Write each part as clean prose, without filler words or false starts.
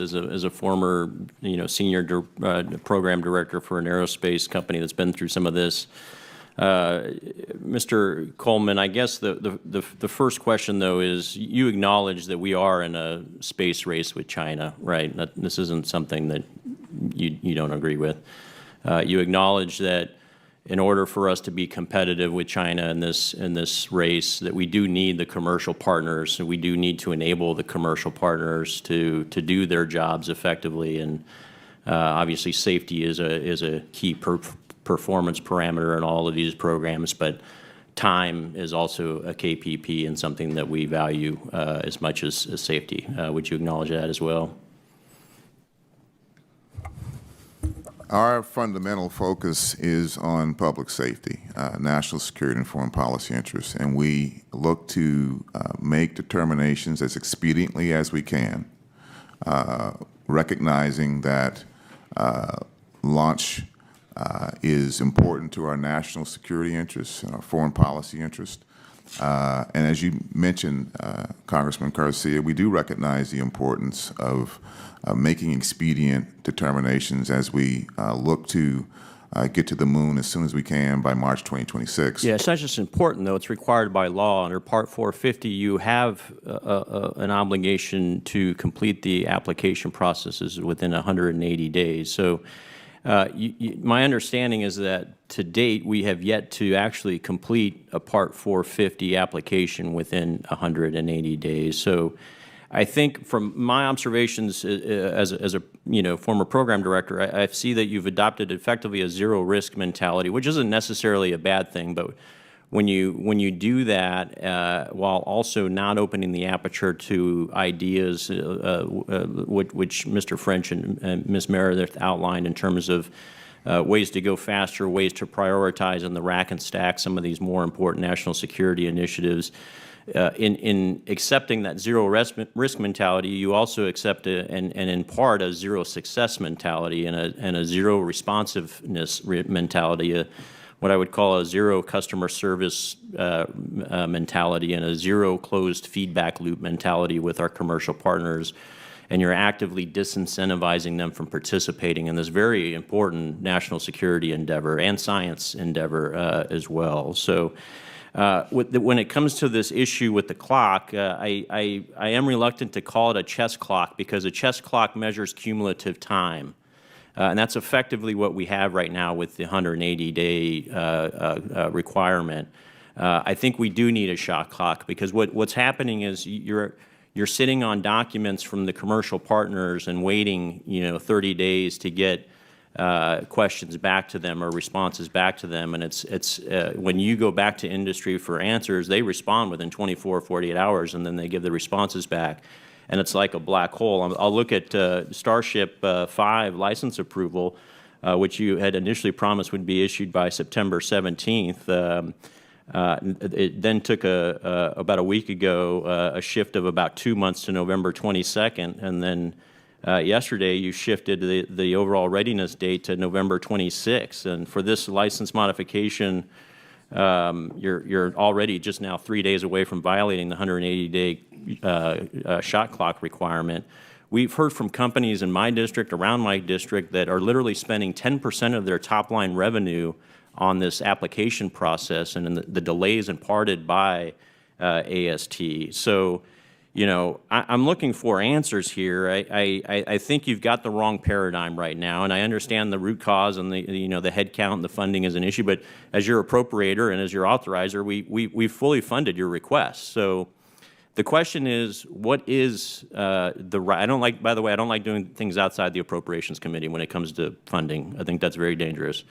as a former, senior program director for an aerospace company that's been through some of this. Mr. Coleman, I guess the first question, though, is you acknowledge that we are in a space race with China, right? This isn't something that you don't agree with. You acknowledge that in order for us to be competitive with China in this race, that we do need the commercial partners, and we do need to enable the commercial partners to do their jobs effectively. And obviously, safety is a key performance parameter in all of these programs, but time is also a KPP and something that we value as much as safety. Would you acknowledge that as well? Our fundamental focus is on public safety, national security, and foreign policy interests, and we look to make determinations as expediently as we can, recognizing that launch is important to our national security interests and our foreign policy interests. And as you mentioned, Congressman Garcia, we do recognize the importance of making expedient determinations as we look to get to the moon as soon as we can by March 2026. Yeah, it's not just important, though. It's required by law. Under Part 450, you have an obligation to complete the application processes within 180 days. So my understanding is that to date, we have yet to actually complete a Part 450 application within 180 days. So I think from my observations as a former program director, I see that you've adopted effectively a zero risk mentality, which isn't necessarily a bad thing, but when you do that while also not opening the aperture to ideas which Mr. French and Ms. Meredith outlined in terms of ways to go faster, ways to prioritize in the rack and stack some of these more important national security initiatives. In accepting that zero risk mentality, you also accept and in part a zero success mentality and a zero responsiveness mentality, what I would call a zero customer service mentality and a zero closed feedback loop mentality with our commercial partners. And you're actively disincentivizing them from participating in this very important national security endeavor and science endeavor as well. So when it comes to this issue with the clock, I am reluctant to call it a chess clock because a chess clock measures cumulative time. And that's effectively what we have right now with the 180-day requirement. I think we do need a shot clock because what's happening is you're sitting on documents from the commercial partners and waiting 30 days to get questions back to them or responses back to them, and it's when you go back to industry for answers, they respond within 24 or 48 hours, and then they give the responses back, and it's like a black hole. I'll look at Starship 5 license approval, which you had initially promised would be issued by September 17th. It then took about a week ago a shift of about 2 months to November 22nd, and then yesterday you shifted the overall readiness date to November 26th. And for this license modification, you're already just now 3 days away from violating the 180-day shot clock requirement. We've heard from companies in my district, around my district, that are literally spending 10% of their top-line revenue on this application process and the delays imparted by AST. So, I'm looking for answers here. I think you've got the wrong paradigm right now, and I understand the root cause and the head count and the funding is an issue. But as your appropriator and as your authorizer, we've fully funded your request. So the question is, what is the right? By the way, I don't like doing things outside the Appropriations Committee when it comes to funding. I think that's very dangerous.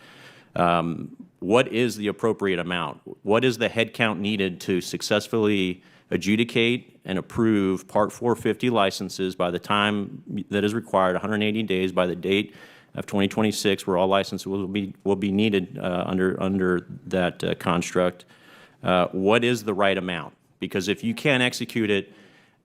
What is the appropriate amount? What is the head count needed to successfully adjudicate and approve Part 450 licenses by the time that is required, 180 days by the date of 2026, where all licenses will be needed under that construct? What is the right amount? Because if you can't execute it,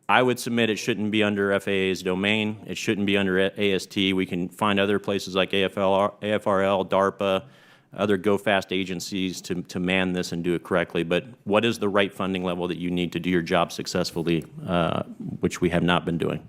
I would submit it shouldn't be under FAA's domain. It shouldn't be under AST. We can find other places like AFRL, DARPA, other go-fast agencies to man this and do it correctly. But what is the right funding level that you need to do your job successfully, which we have not been doing?